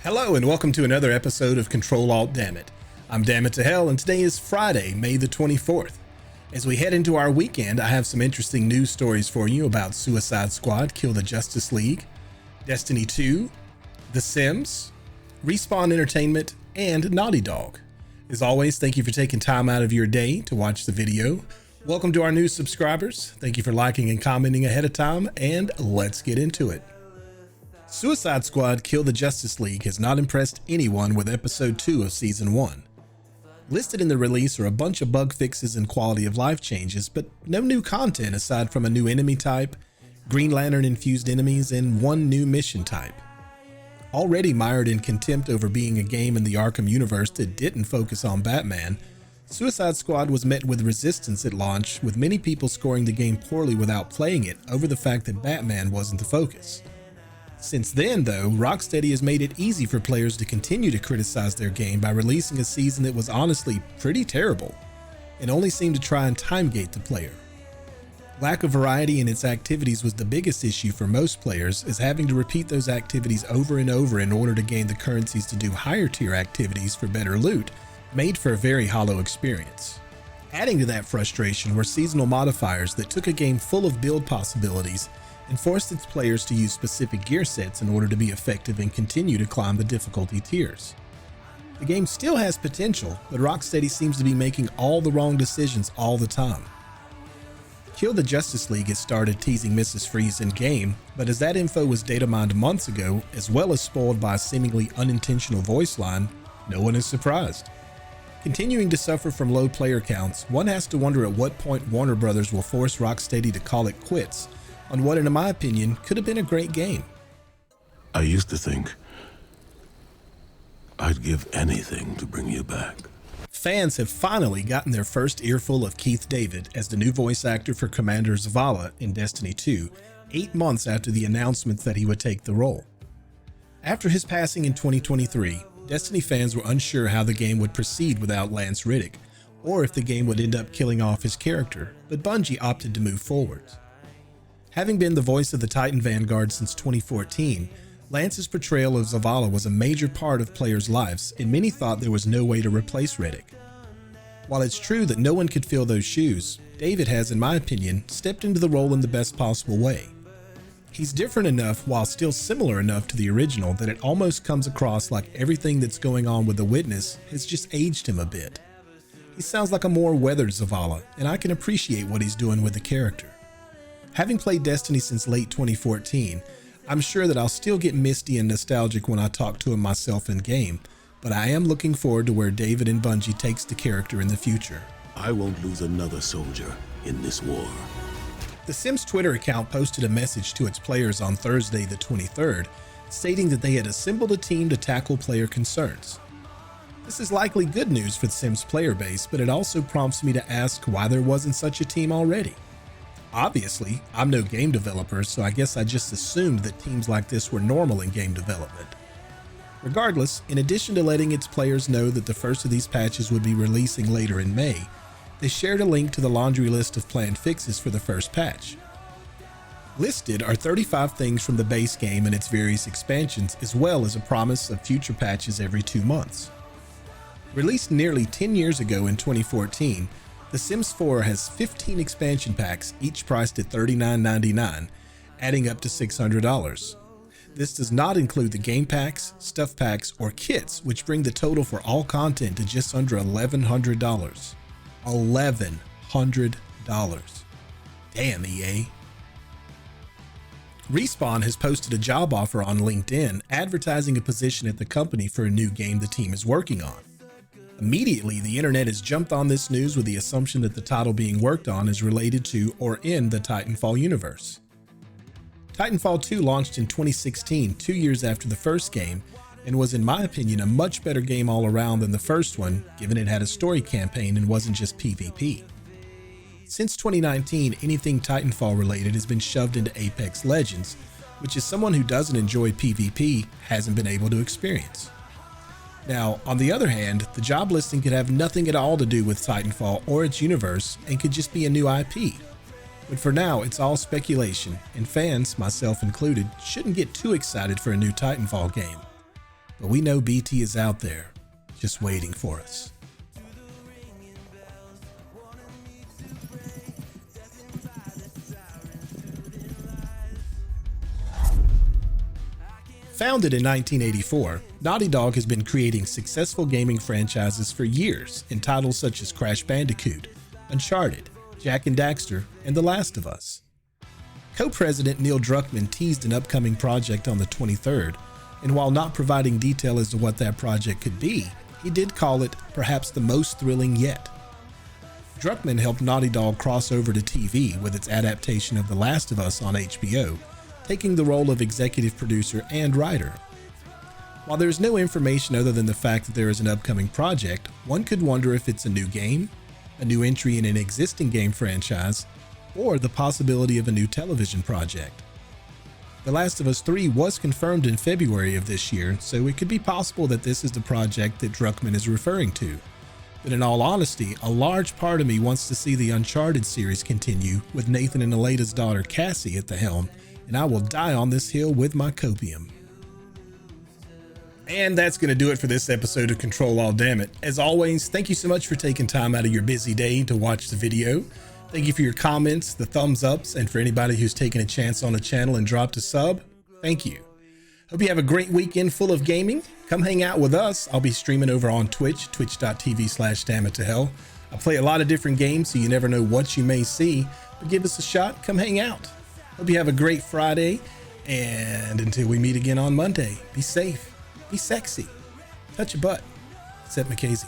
Hello and welcome to another episode of Ctrl Alt, dammit. I'm Dammit to Hell and today is Friday, May the 24th. As we head into our weekend, I have some interesting news stories for you about Suicide Squad Kill the Justice League, Destiny 2, The Sims, Respawn Entertainment, and Naughty Dog. As always, thank you for taking time out of your day to watch the video. Welcome to our new subscribers. Thank you for liking and commenting ahead of time, and let's get into it. Suicide Squad Kill the Justice League has not impressed anyone with episode 2 of season 1. Listed in the release are a bunch of bug fixes and quality of life changes, but no new content aside from a new enemy type, Green Lantern infused enemies, and one new mission type. Already mired in contempt over being a game in the Arkham universe that didn't focus on Batman, Suicide Squad was met with resistance at launch, with many people scoring the game poorly without playing it over the fact that Batman wasn't the focus. Since then, though, Rocksteady has made it easy for players to continue to criticize their game by releasing a season that was honestly pretty terrible, and only seemed to try and timegate the player. Lack of variety in its activities was the biggest issue for most players, as having to repeat those activities over and over in order to gain the currencies to do higher tier activities for better loot made for a very hollow experience. Adding to that frustration were seasonal modifiers that took a game full of build possibilities and forced its players to use specific gear sets in order to be effective and continue to climb the difficulty tiers. The game still has potential, but Rocksteady seems to be making all the wrong decisions all the time. Kill the Justice League has started teasing Mrs. Freeze in game, but as that info was data mined months ago, as well as spoiled by a seemingly unintentional voice line, no one is surprised. Continuing to suffer from low player counts, one has to wonder at what point Warner Brothers will force Rocksteady to call it quits on what, in my opinion, could have been a great game. I used to think I'd give anything to bring you back. Fans have finally gotten their first earful of Keith David as the new voice actor for Commander Zavala in Destiny 2, 8 months after the announcement that he would take the role. After his passing in 2023, Destiny fans were unsure how the game would proceed without Lance Reddick, or if the game would end up killing off his character, but Bungie opted to move forward. Having been the voice of the Titan Vanguard since 2014, Lance's portrayal of Zavala was a major part of players' lives, and many thought there was no way to replace Reddick. While it's true that no one could fill those shoes, David has, in my opinion, stepped into the role in the best possible way. He's different enough while still similar enough to the original that it almost comes across like everything that's going on with the Witness has just aged him a bit. He sounds like a more weathered Zavala, and I can appreciate what he's doing with the character. Having played Destiny since late 2014, I'm sure that I'll still get misty and nostalgic when I talk to him myself in game, but I am looking forward to where David and Bungie takes the character in the future. I won't lose another soldier in this war. The Sims Twitter account posted a message to its players on Thursday the 23rd, stating that they had assembled a team to tackle player concerns. This is likely good news for the Sims player base, but it also prompts me to ask why there wasn't such a team already. Obviously, I'm no game developer, so I guess I just assumed that teams like this were normal in game development. Regardless, in addition to letting its players know that the first of these patches would be releasing later in May, they shared a link to the laundry list of planned fixes for the first patch. Listed are 35 things from the base game and its various expansions, as well as a promise of future patches every 2 months. Released nearly 10 years ago in 2014, The Sims 4 has 15 expansion packs, each priced at $39.99, adding up to $600. This does not include the game packs, stuff packs, or kits, which bring the total for all content to just under $1,100. $1,100. Damn, EA. Respawn has posted a job offer on LinkedIn advertising a position at the company for a new game the team is working on. Immediately, the internet has jumped on this news with the assumption that the title being worked on is related to or in the Titanfall universe. Titanfall 2 launched in 2016, 2 years after the first game, and was in my opinion a much better game all around than the first one, given it had a story campaign and wasn't just PvP. Since 2019, anything Titanfall related has been shoved into Apex Legends, which as someone who doesn't enjoy PvP hasn't been able to experience. Now, on the other hand, the job listing could have nothing at all to do with Titanfall or its universe and could just be a new IP. But for now, it's all speculation, and fans, myself included, shouldn't get too excited for a new Titanfall game. but we know BT is out there, just waiting for us. Founded in 1984, Naughty Dog has been creating successful gaming franchises for years in titles such as Crash Bandicoot, Uncharted, Jak and Daxter, and The Last of Us. Co-president Neil Druckmann teased an upcoming project on the 23rd, and while not providing detail as to what that project could be, he did call it perhaps the most thrilling yet. Druckmann helped Naughty Dog cross over to TV with its adaptation of The Last of Us on HBO, taking the role of executive producer and writer. While there is no information other than the fact that there is an upcoming project, one could wonder if it's a new game, a new entry in an existing game franchise, or the possibility of a new television project. The Last of Us 3 was confirmed in February of this year, so it could be possible that this is the project that Druckmann is referring to. But in all honesty, a large part of me wants to see the Uncharted series continue with Nathan and Aleda's daughter Cassie at the helm, and I will die on this hill with my copium. And that's going to do it for this episode of Ctrl Alt Dammit. As always, thank you so much for taking time out of your busy day to watch the video. Thank you for your comments, the thumbs ups, and for anybody who's taken a chance on the channel and dropped a sub, thank you. Hope you have a great weekend full of gaming. Come hang out with us. I'll be streaming over on Twitch, twitch.tv/dammit2hell. I play a lot of different games, so you never know what you may see, but give us a shot, come hang out. Hope you have a great Friday, and until we meet again on Monday, be safe, be sexy, touch your butt. Seth McCasey.